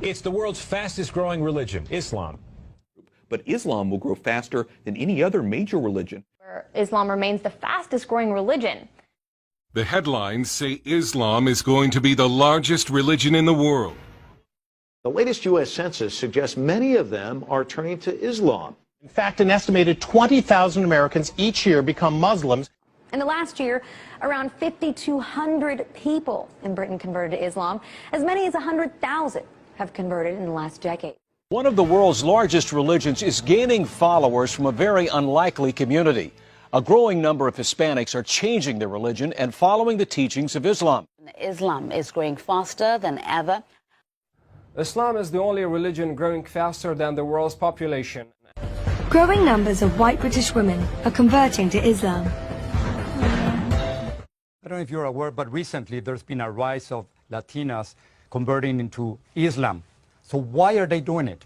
It's the world's fastest growing religion, Islam. But Islam will grow faster than any other major religion. Islam remains the fastest growing religion. The headlines say Islam is going to be the largest religion in the world. The latest U.S. census suggests many of them are turning to Islam. In fact, an estimated 20,000 Americans each year become Muslims. In the last year, around 5,200 people in Britain converted to Islam. As many as 100,000 have converted in the last decade. One of the world's largest religions is gaining followers from a very unlikely community. A growing number of Hispanics are changing their religion and following the teachings of Islam. Islam is growing faster than ever. Islam is the only religion growing faster than the world's population. Growing numbers of white British women are converting to Islam. I don't know if you're aware, but recently there's been a rise of Latinas converting into Islam. So why are they doing it?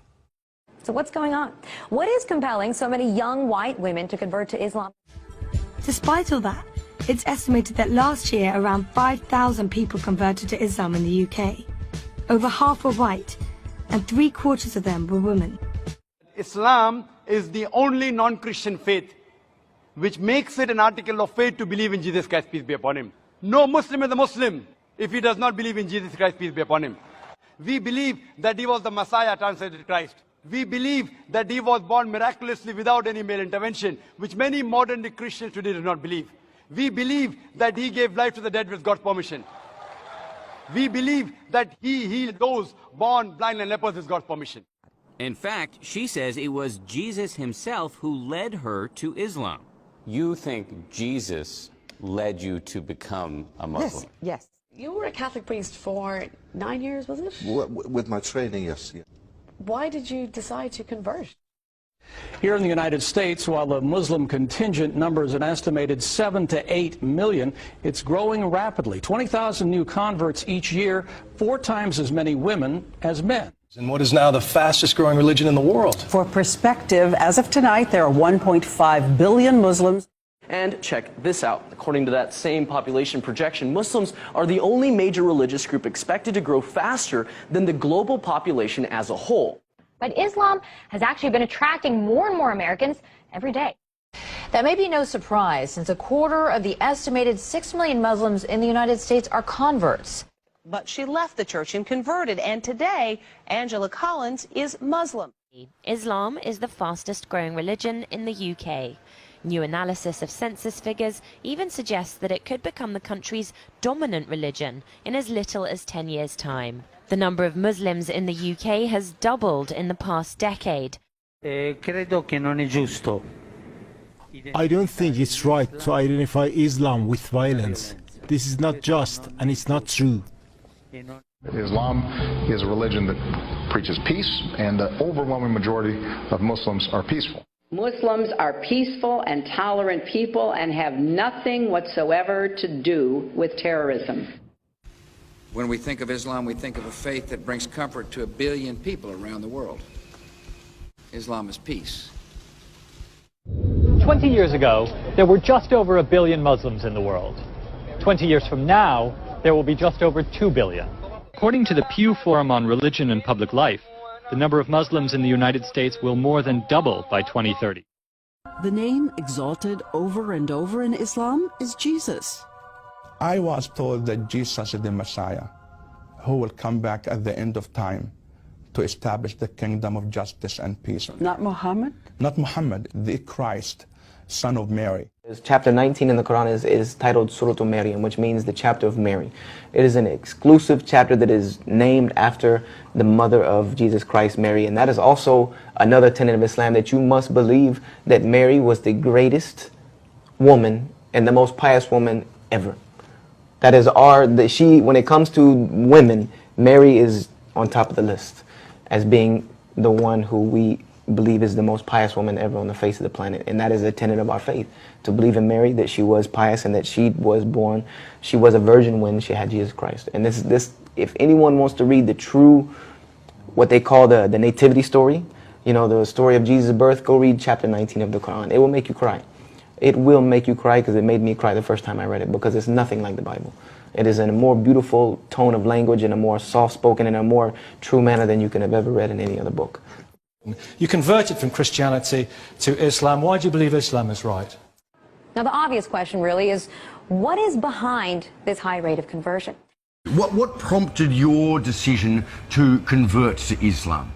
So what's going on? What is compelling so many young white women to convert to Islam? Despite all that, it's estimated that last year around 5,000 people converted to Islam in the UK. Over half were white, and 3/4 of them were women. Islam is the only non-Christian faith which makes it an article of faith to believe in Jesus Christ, peace be upon him. No Muslim is a Muslim if he does not believe in Jesus Christ, peace be upon him. We believe that he was the Messiah, translated Christ. We believe that he was born miraculously without any male intervention, which many modern day Christians today do not believe. We believe that he gave life to the dead with God's permission. We believe that he healed those born blind and lepers with God's permission. In fact, she says it was Jesus himself who led her to Islam. You think Jesus led you to become a Muslim? Yes. You were a Catholic priest for 9 years, was it? With my training, yes. Yeah. Why did you decide to convert? Here in the United States, while the Muslim contingent numbers an estimated 7 to 8 million, it's growing rapidly. 20,000 new converts each year, 4 times as many women as men. And what is now the fastest growing religion in the world? For perspective, as of tonight, there are 1.5 billion Muslims. And check this out. According to that same population projection, Muslims are the only major religious group expected to grow faster than the global population as a whole. But Islam has actually been attracting more and more Americans every day. That may be no surprise, since 1/4 of the estimated 6 million Muslims in the United States are converts. But she left the church and converted, and today, Angela Collins is Muslim. Islam is the fastest growing religion in the UK. New analysis of census figures even suggests that it could become the country's dominant religion in as little as 10 years' time. The number of Muslims in the UK has doubled in the past decade. I don't think it's right to identify Islam with violence. This is not just, and it's not true. Islam is a religion that preaches peace, and the overwhelming majority of Muslims are peaceful. Muslims are peaceful and tolerant people and have nothing whatsoever to do with terrorism. When we think of Islam, we think of a faith that brings comfort to 1 billion people around the world. Islam is peace. 20 years ago, there were just over 1 billion Muslims in the world. 20 years from now, there will be just over 2 billion. According to the Pew Forum on Religion and Public Life, the number of Muslims in the United States will more than double by 2030. The name exalted over and over in Islam is Jesus. I was told that Jesus is the Messiah, who will come back at the end of time to establish the kingdom of justice and peace. Not Mohammed? Not Muhammad, the Christ, son of Mary. Chapter 19 in the Quran is titled Surah Maryam, which means the chapter of Mary. It is an exclusive chapter that is named after the mother of Jesus Christ, Mary. And that is also another tenet of Islam, that you must believe that Mary was the greatest woman and the most pious woman ever. That is when it comes to women, Mary is on top of the list as being the one who we believe is the most pious woman ever on the face of the planet. And that is a tenet of our faith, to believe in Mary, that she was pious and that she was a virgin when she had Jesus Christ. And this if anyone wants to read the true, what they call the nativity story, you know, the story of Jesus' birth, go read chapter 19 of the Quran. It will make you cry. It will make you cry, because it made me cry the first time I read it, because it's nothing like the Bible. It is in a more beautiful tone of language, in a more soft-spoken, in a more true manner than you can have ever read in any other book. You converted from Christianity to Islam. Why do you believe Islam is right? Now, the obvious question really is, what is behind this high rate of conversion? What prompted your decision to convert to Islam?